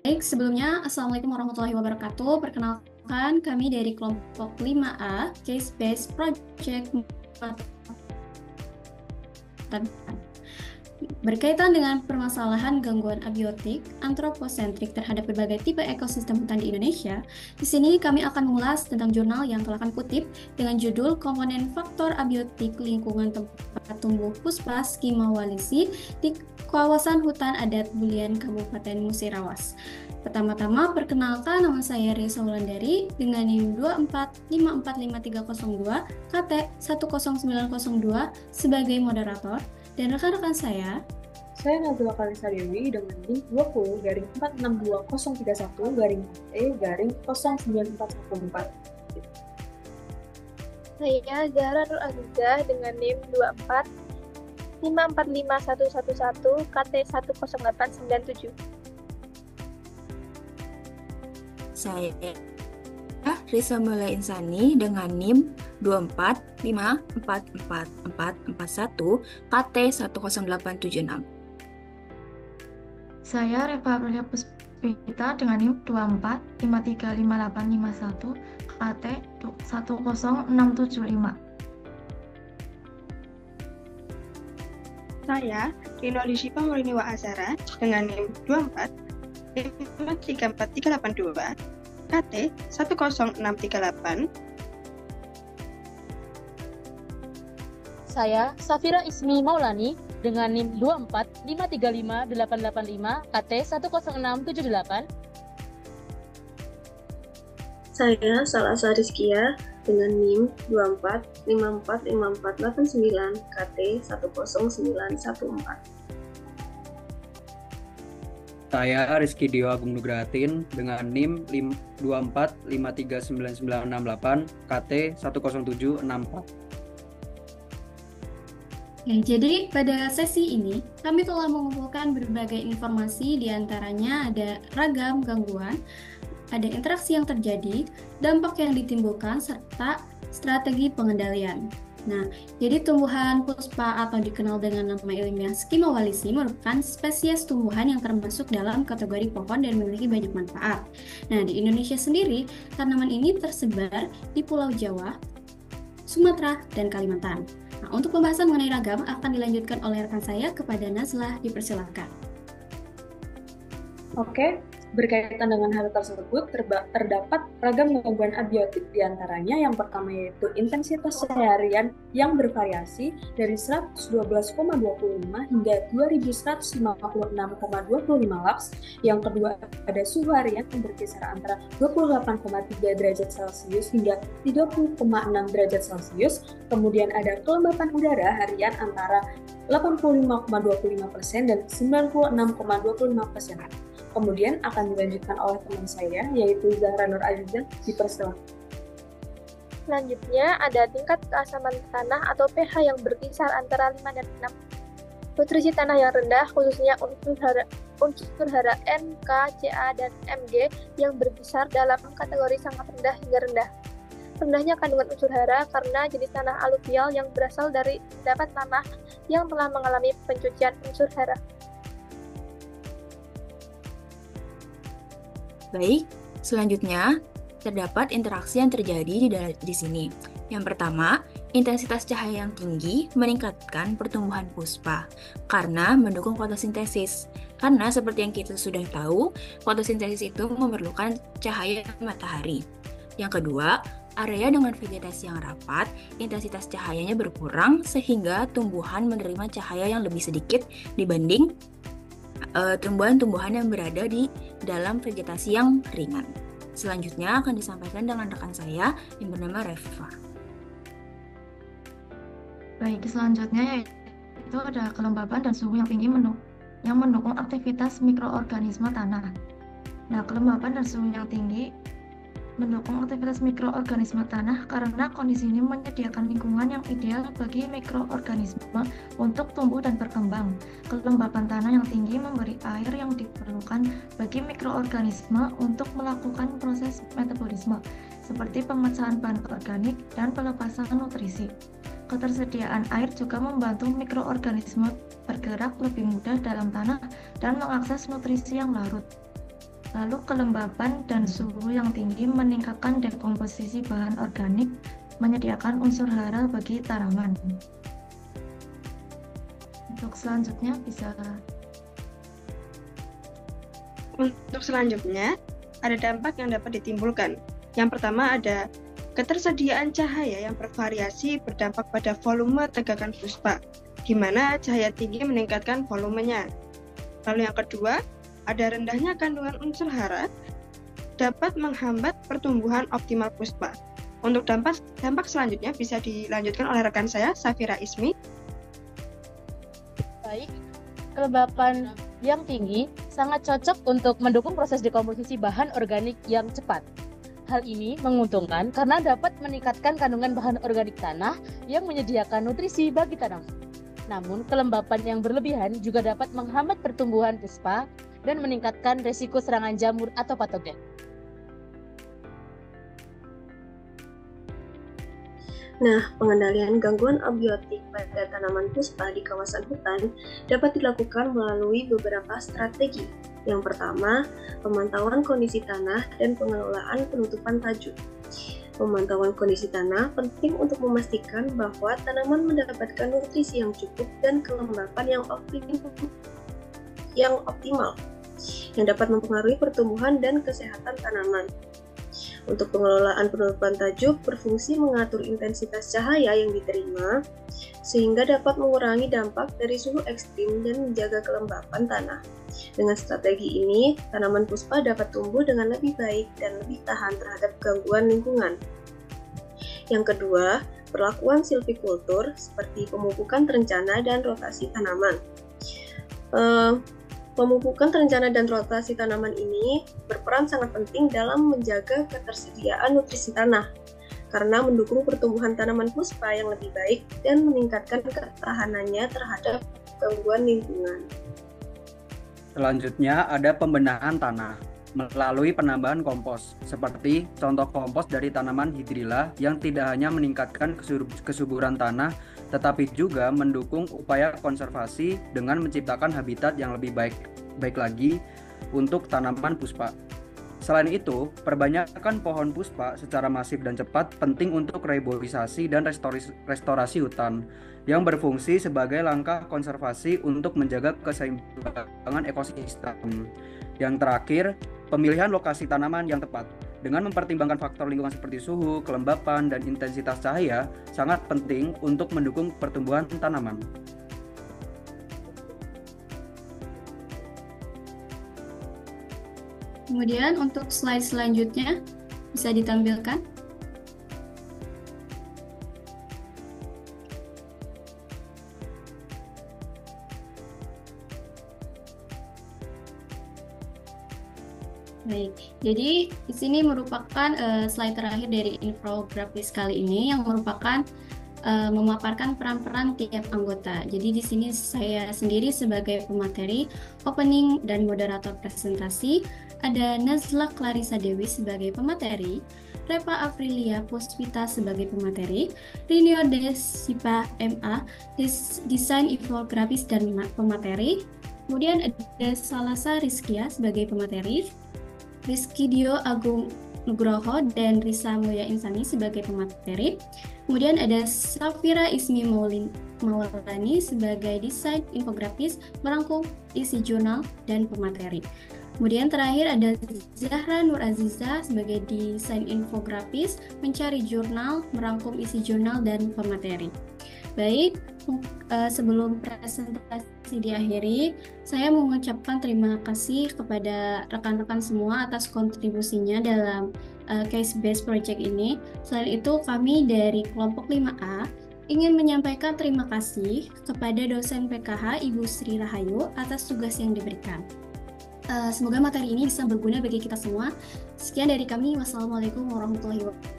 Baik, sebelumnya Assalamualaikum warahmatullahi wabarakatuh. Perkenalkan, kami dari kelompok 5A, Case Based Project berkaitan dengan permasalahan gangguan abiotik antroposentrik terhadap berbagai tipe ekosistem hutan di Indonesia. Di sini kami akan mengulas tentang jurnal yang telah kami kutip dengan judul Komponen Faktor Abiotik Lingkungan Tempat Tumbuh Puspa Skima Walisi di Kawasan Hutan Adat Bulian Kabupaten Musirawas. Pertama-tama, perkenalkan, nama saya Risa Wulandari dengan NIM 245450302 KT 10902 sebagai moderator. Dan rekan-rekan saya Nazila Kalisa Dewi dengan NIM 20-462031-E-09414. Saya Zahra Nur Azizah dengan NIM 24545111 KT 10897. Saya Risa Mula Insani dengan NIM 24544441 KT 10876. Saya Reva Aprilia Puspita dengan NIM 24535851 KT 10675. Saya Rino Lishipa Muriniwa Azara dengan NIM 24534382 KT 10638. Saya Safira Ismi Maulani dengan NIM 245355885 KT 10678. Saya Salasa Rizkia dengan NIM 24545489 KT 10914. Saya Rizky Dio Agung Nugratin dengan NIM 24539968 KT 10764. Jadi pada sesi ini kami telah mengumpulkan berbagai informasi, diantaranya ada ragam gangguan, ada interaksi yang terjadi, dampak yang ditimbulkan, serta strategi pengendalian. Nah, jadi tumbuhan puspa atau dikenal dengan nama ilmiah Skima walisi merupakan spesies tumbuhan yang termasuk dalam kategori pohon dan memiliki banyak manfaat. Nah, di Indonesia sendiri, tanaman ini tersebar di Pulau Jawa, Sumatera, dan Kalimantan. Nah, untuk pembahasan mengenai ragam akan dilanjutkan oleh rekan saya kepada Nazlah, dipersilakan. Oke, berkaitan dengan hal tersebut, terdapat ragam gangguan abiotik, diantaranya yang pertama yaitu intensitas seharian yang bervariasi dari 112,25 hingga 2156,25 lux. Yang kedua ada suhu harian yang berkisar antara 28,3 derajat Celcius hingga 30,6 derajat Celcius. Kemudian ada kelembapan udara harian antara 85,25% dan 96,25%. Kemudian akan dilanjutkan oleh teman saya, yaitu Zahra Nur Azizah, dipersilakan. Selanjutnya ada tingkat keasaman tanah atau pH yang berkisar antara 5 dan 6. Nutrisi tanah yang rendah, khususnya unsur hara N, K, Ca, dan Mg yang berkisar dalam kategori sangat rendah hingga rendah. Rendahnya kandungan unsur hara karena jenis tanah aluvial yang berasal dari endapan tanah yang telah mengalami pencucian unsur hara. Baik, selanjutnya terdapat interaksi yang terjadi di sini. Yang pertama, intensitas cahaya yang tinggi meningkatkan pertumbuhan puspa karena mendukung fotosintesis. Karena seperti yang kita sudah tahu, fotosintesis itu memerlukan cahaya matahari. Yang kedua, area dengan vegetasi yang rapat, intensitas cahayanya berkurang sehingga tumbuhan menerima cahaya yang lebih sedikit dibanding tumbuhan-tumbuhan yang berada di dalam vegetasi yang ringan. Selanjutnya akan disampaikan dengan rekan saya yang bernama Reva. Baik, selanjutnya yaitu ada kelembapan dan suhu yang tinggi yang mendukung aktivitas mikroorganisme tanah. Nah, kelembapan dan suhu yang tinggi mendukung aktivitas mikroorganisme tanah karena kondisi ini menyediakan lingkungan yang ideal bagi mikroorganisme untuk tumbuh dan berkembang. Kelembapan tanah yang tinggi memberi air yang diperlukan bagi mikroorganisme untuk melakukan proses metabolisme seperti pemecahan bahan organik dan pelepasan nutrisi. Ketersediaan air juga membantu mikroorganisme bergerak lebih mudah dalam tanah dan mengakses nutrisi yang larut. Lalu kelembapan dan suhu yang tinggi meningkatkan dekomposisi bahan organik, menyediakan unsur hara bagi tanaman. Untuk selanjutnya ada dampak yang dapat ditimbulkan. Yang pertama ada ketersediaan cahaya yang bervariasi berdampak pada volume tegakan puspa, di mana cahaya tinggi meningkatkan volumenya. Lalu yang kedua, ada rendahnya kandungan unsur hara dapat menghambat pertumbuhan optimal puspa. Untuk dampak selanjutnya bisa dilanjutkan oleh rekan saya, Safira Ismi. Baik, kelembapan yang tinggi sangat cocok untuk mendukung proses dekomposisi bahan organik yang cepat. Hal ini menguntungkan karena dapat meningkatkan kandungan bahan organik tanah yang menyediakan nutrisi bagi tanaman. Namun, kelembapan yang berlebihan juga dapat menghambat pertumbuhan puspa dan meningkatkan risiko serangan jamur atau patogen. Nah, pengendalian gangguan abiotik pada tanaman puspa di kawasan hutan dapat dilakukan melalui beberapa strategi. Yang pertama, pemantauan kondisi tanah dan pengelolaan penutupan tajuk. Pemantauan kondisi tanah penting untuk memastikan bahwa tanaman mendapatkan nutrisi yang cukup dan kelembapan yang optimal, yang dapat mempengaruhi pertumbuhan dan kesehatan tanaman. Untuk pengelolaan penutupan tajuk berfungsi mengatur intensitas cahaya yang diterima, sehingga dapat mengurangi dampak dari suhu ekstrim dan menjaga kelembapan tanah. Dengan strategi ini, tanaman puspa dapat tumbuh dengan lebih baik dan lebih tahan terhadap gangguan lingkungan. Yang kedua, perlakuan silvikultur seperti pemupukan terencana dan rotasi tanaman. Pemupukan terencana dan rotasi tanaman ini berperan sangat penting dalam menjaga ketersediaan nutrisi tanah, karena mendukung pertumbuhan tanaman puspa yang lebih baik dan meningkatkan ketahanannya terhadap gangguan lingkungan. Selanjutnya ada pembenahan tanah melalui penambahan kompos, seperti contoh kompos dari tanaman hidrilla yang tidak hanya meningkatkan kesuburan tanah, tetapi juga mendukung upaya konservasi dengan menciptakan habitat yang lebih baik lagi untuk tanaman puspa. Selain itu, perbanyakkan pohon puspa secara masif dan cepat penting untuk reboisasi dan restorasi hutan, yang berfungsi sebagai langkah konservasi untuk menjaga keseimbangan ekosistem. Yang terakhir, pemilihan lokasi tanaman yang tepat. Dengan mempertimbangkan faktor lingkungan seperti suhu, kelembapan, dan intensitas cahaya sangat penting untuk mendukung pertumbuhan tanaman. Kemudian untuk slide selanjutnya bisa ditampilkan. Baik, jadi di sini merupakan slide terakhir dari infografis kali ini yang merupakan memaparkan peran-peran tiap anggota. Jadi di sini saya sendiri sebagai pemateri, opening dan moderator presentasi, ada Nazla Clarissa Dewi sebagai pemateri, Repa Afrilia Puspita sebagai pemateri, Rinio Desipa MA, Desain Infografis dan pemateri, kemudian ada Salasa Rizkia sebagai pemateri, Rizky Dio Agung Nugroho dan Risa Mulya Insani sebagai pemateri. Kemudian ada Safira Ismi Maulani sebagai desain infografis, merangkum isi jurnal dan pemateri. Kemudian terakhir ada Zahra Nur Aziza sebagai desain infografis, mencari jurnal, merangkum isi jurnal dan pemateri. Baik, sebelum presentasi diakhiri, saya mengucapkan terima kasih kepada rekan-rekan semua atas kontribusinya dalam case-based project ini. Selain itu, kami dari kelompok 5A ingin menyampaikan terima kasih kepada dosen PKH Ibu Sri Rahayu atas tugas yang diberikan. Semoga materi ini bisa berguna bagi kita semua. Sekian dari kami. Wassalamualaikum warahmatullahi wabarakatuh.